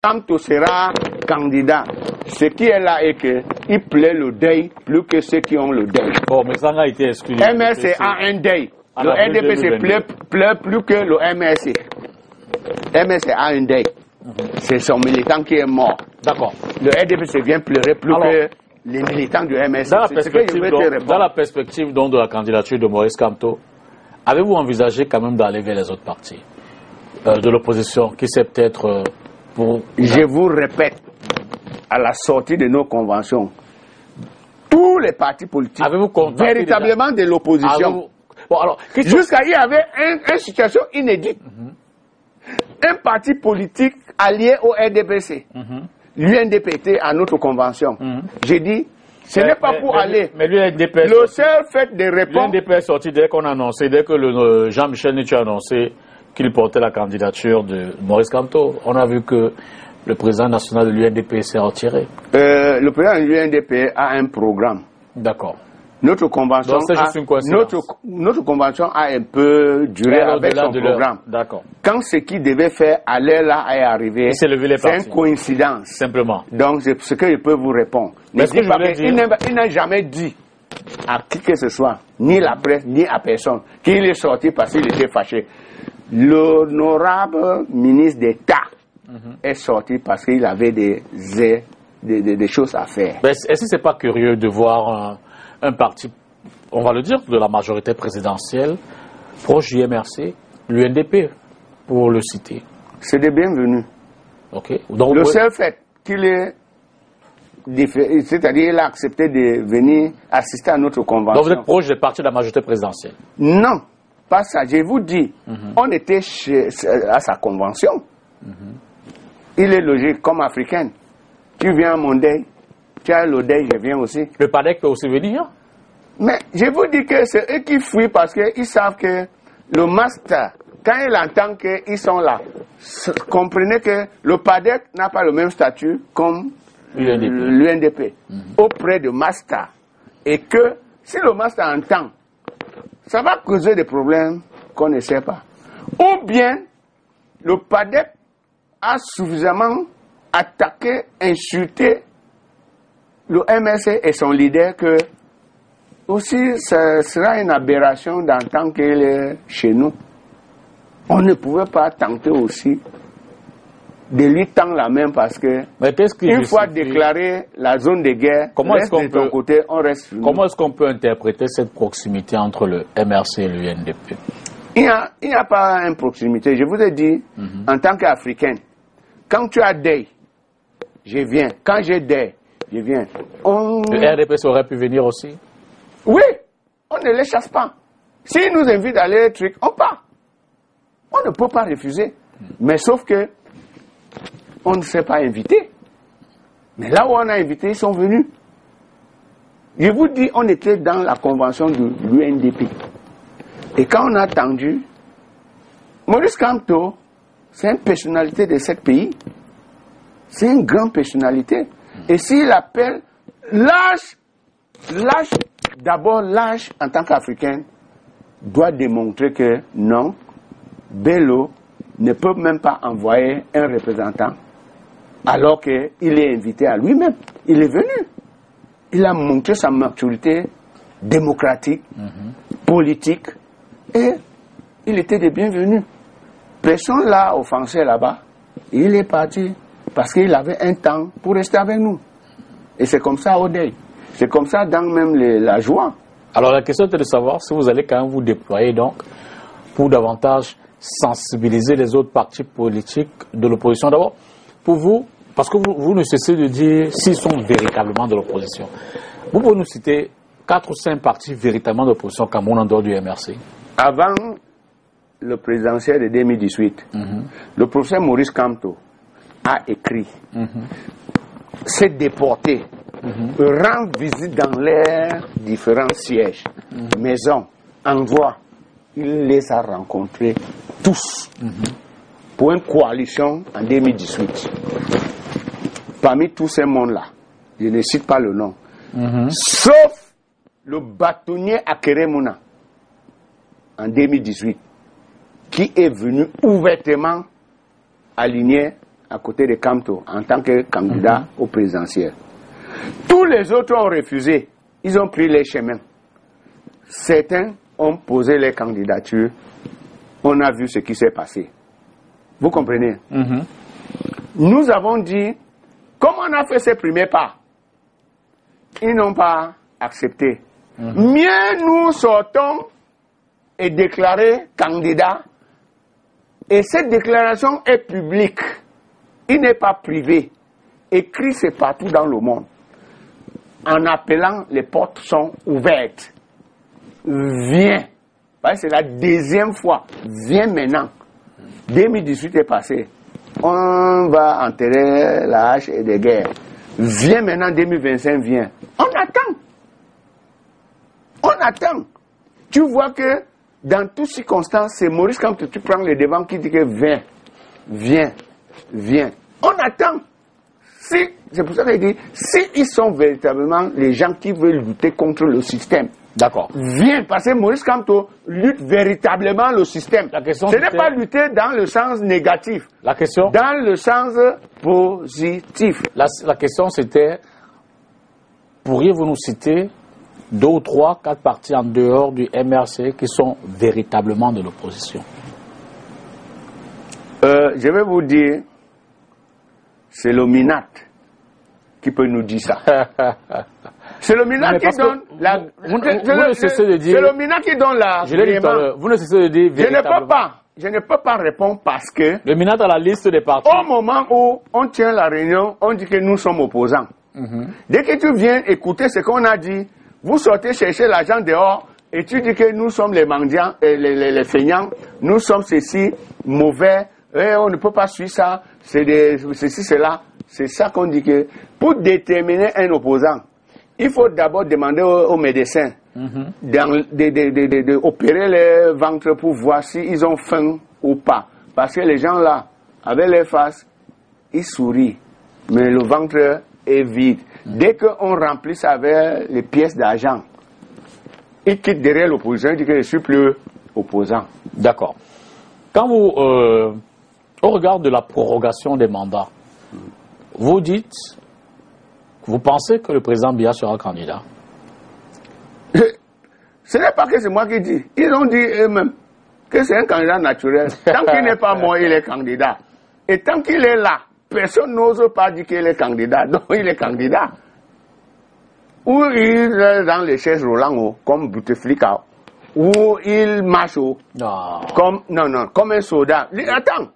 Camto sera candidat. Ce qui est là est qu'il plaît le deuil plus que ceux qui ont le deuil. Bon, mais ça a été exclu. MRC a un deuil. Le NDPC pleure plus que le MRC. MRC a un deuil. C'est son militant qui est mort. D'accord. Le NDPC vient pleurer plus que les militants du MRC. Dans la perspective donc, de la candidature de Maurice Kamto, avez-vous envisagé quand même d'aller vers les autres partis de l'opposition qui c'est peut-être pour... Je vous répète, à la sortie de nos conventions, tous les partis politiques, véritablement de l'opposition, jusqu'à il y avait une situation inédite. Un parti politique allié au RDPC. L'UNDP était à notre convention. J'ai dit, ce n'est pas pour aller. Mais l'UNDP, le seul fait de répondre... L'UNDP est sorti dès qu'on a annoncé, dès que Jean-Michel Nitu a annoncé qu'il portait la candidature de Maurice Kamto. On a vu que le président national de l'UNDP s'est retiré. Le président de l'UNDP a un programme. D'accord. Notre convention, notre convention a un peu duré avec son programme. D'accord. Quand ce qu'il devait faire allait là est arrivé, c'est une coïncidence. Simplement. Donc c'est ce que je peux vous répondre. Il n'a jamais dit à qui que ce soit, ni la presse, ni à personne, qu'il est sorti parce qu'il était fâché. L'honorable ministre d'État est sorti parce qu'il avait des choses à faire. Est-ce que c'est pas curieux de voir un parti, on va le dire, de la majorité présidentielle, proche du MRC, l'UNDP, pour le citer? C'est des bienvenus. Okay. Donc, le seul fait qu'il est c'est-à-dire qu'il a accepté de venir assister à notre convention. Donc vous êtes proche des partis de la majorité présidentielle? Non, pas ça. Je vous dis, on était à sa convention. Il est logé comme africain. Tu viens à mon deuil, tu as le deuil, je viens aussi. Le PADEC peut aussi venir? Mais je vous dis que c'est eux qui fuient parce qu'ils savent que le master, quand il entend qu'ils sont là, comprenez que le PADEC n'a pas le même statut comme l'UNDP auprès de master. Et que si le master entend, ça va causer des problèmes qu'on ne sait pas. Ou bien le PADEC a suffisamment attaqué, insulté le MRC et son leader que aussi ce sera une aberration d'entendre qu'il est chez nous. On ne pouvait pas tenter aussi de lui tendre la main parce que une fois déclaré la zone de guerre, comment est-ce qu'on peut interpréter cette proximité entre le MRC et l'UNDP? Il n'y a pas une proximité. Je vous ai dit, en tant qu'Africain, quand tu as deuil, je viens. Quand j'ai deuil, je viens. Le RDP aurait pu venir aussi? Oui, on ne les chasse pas. S'ils nous invitent à aller truc, on part. On ne peut pas refuser. Mais sauf que on ne s'est pas invité. Mais là où on a invité, ils sont venus. Je vous dis, on était dans la convention de l'UNDP. Et quand on a attendu, Maurice Kamto, c'est une personnalité de ce pays. C'est une grande personnalité. Et s'il appelle l'âge, d'abord l'âge en tant qu'Africain doit démontrer que non, Bello ne peut même pas envoyer un représentant alors qu'il est invité à lui-même. Il est venu. Il a montré sa maturité démocratique, politique, et il était des bienvenus. Personne l'a offensé là-bas. Il est parti parce qu'il avait un temps pour rester avec nous. Et c'est comme ça au deuil. C'est comme ça dans même la joie. Alors la question est de savoir si vous allez quand même vous déployer donc pour davantage sensibiliser les autres partis politiques de l'opposition. D'abord, pour vous, parce que vous ne cessez de dire s'ils sont véritablement de l'opposition. Vous pouvez nous citer 4 ou 5 partis véritablement de l'opposition Cameroun en dehors du MRC? Avant le présidentiel de 2018, le professeur Maurice Kamto a écrit s'est déporté, rend visite dans leurs différents sièges, maisons, envoie. Il les a rencontrés tous pour une coalition en 2018. Parmi tous ces mondes-là, je ne cite pas le nom, sauf le bâtonnier Akeremuna en 2018, qui est venu ouvertement aligné à côté de Kamto en tant que candidat au présidentiel. Tous les autres ont refusé. Ils ont pris les chemins. Certains ont posé les candidatures. On a vu ce qui s'est passé. Vous comprenez? Nous avons dit, comme on a fait ces premiers pas, ils n'ont pas accepté. Mieux nous sortons et déclarer candidat. Et cette déclaration est publique. Il n'est pas privé. Écrit, c'est partout dans le monde. En appelant, les portes sont ouvertes. Viens. C'est la deuxième fois. Viens maintenant. 2018 est passé. On va enterrer la hache et des guerres. Viens maintenant, 2025, viens. On attend. On attend. Tu vois que dans toutes circonstances, c'est Maurice quand tu prends le devant qui dit que viens, viens, viens. On attend. C'est pour ça qu'il dit, s'ils sont véritablement les gens qui veulent lutter contre le système, d'accord. Viens, parce que Maurice Kamto lutte véritablement le système. Ce n'est pas lutter dans le sens négatif. La question, dans le sens positif. La question c'était, pourriez-vous nous citer 2 ou 3, 4 partis en dehors du MRC qui sont véritablement de l'opposition? Je vais vous dire, c'est le MINAT qui peut nous dire ça. C'est le MINAT qui donne la... Vous ne cessez de dire... C'est le MINAT qui donne la... Je l'ai dit tout à l'heure. Vous ne cessez de dire véritablement. Je ne peux pas répondre parce que... Le MINAT a la liste des partis. Au moment où on tient la réunion, on dit que nous sommes opposants. Dès que tu viens écouter ce qu'on a dit, vous sortez chercher l'argent dehors et tu dis que nous sommes les mendiants, les feignants, nous sommes ceci, mauvais, et on ne peut pas suivre ça, c'est ceci, cela. C'est ça qu'on dit que pour déterminer un opposant, il faut d'abord demander aux médecins d'opérer les ventres pour voir s'ils ont faim ou pas. Parce que les gens là, avec les faces, ils sourient, mais le ventre est vide. Dès qu'on remplit ça avec les pièces d'argent, ils quittent derrière l'opposition, ils disent que je suis plus opposant. D'accord. Quand vous, au regard de la prorogation des mandats, vous dites, vous pensez que le président Biya sera candidat? Ce n'est pas que c'est moi qui dis. Ils ont dit eux-mêmes que c'est un candidat naturel. Tant qu'il n'est pas mort, il est candidat. Et tant qu'il est là, personne n'ose pas dire qu'il est candidat. Donc il est candidat. Ou il est dans les chaises roulantes, comme Bouteflika, ou il marche comme un soldat. Attends.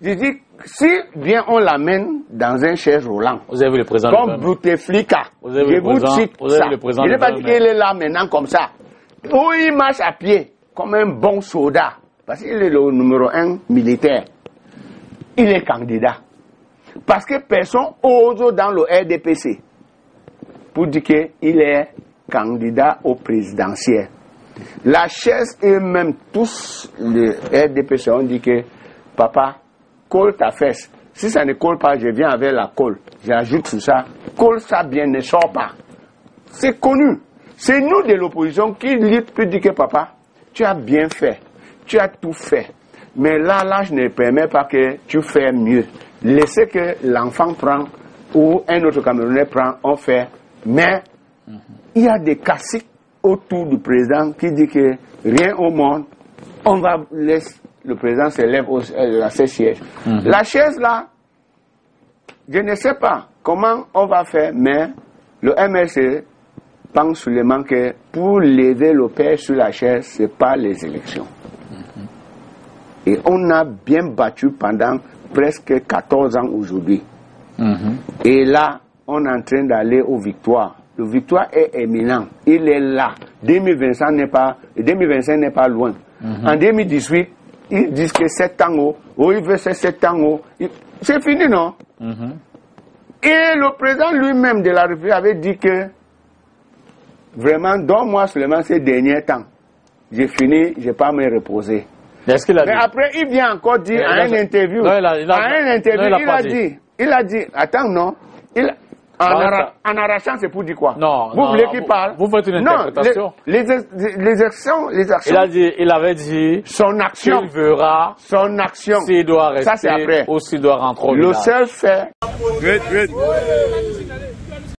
Je dis, si bien on l'amène dans un chaise roulant, vous avez vu le président comme Bouteflika, je vous cite ça. Je n'ai pas dit qu'il est là maintenant comme ça. Ou il marche à pied, comme un bon soldat, parce qu'il est le numéro 1 militaire. Il est candidat. Parce que personne ose dans le RDPC pour dire qu'il est candidat au présidentiel. La chaise et même tous les RDPC ont dit que papa, colle ta fesse. Si ça ne colle pas, je viens avec la colle. J'ajoute tout ça. Colle ça bien, ne sort pas. C'est connu. C'est nous de l'opposition qui lutte pour dire que papa, tu as bien fait. Tu as tout fait. Mais là, l'âge ne permet pas que tu fasses mieux. Laissez que l'enfant prend ou un autre Camerounais prend, on fait. Mais il y a des caciques autour du président qui dit que rien au monde, on va laisser le président se lève à ses sièges. La chaise là, je ne sais pas comment on va faire, mais le MRC pense seulement que pour lever le père sur la chaise, ce n'est pas les élections. Et on a bien battu pendant presque 14 ans aujourd'hui. Et là, on est en train d'aller aux victoires. Le victoire est éminent. Il est là. 2025 n'est pas loin. En 2018, ils disent que 7 ans, il veut 7 ans. C'est fini, non? Et le président lui-même de la République avait dit que vraiment, donne-moi seulement ces derniers temps. J'ai fini, je ne vais pas me reposer. Mais après, il vient encore dire à une interview, il a dit, attends, non, En arrachant, c'est pour dire quoi? Non. Vous voulez qu'il parle? Vous faites une interprétation. Les actions. Il avait dit. Son action. Il verra. Son action. S'il doit rester. Ça, c'est après. Ou s'il doit rentrer au Le village. seul fait.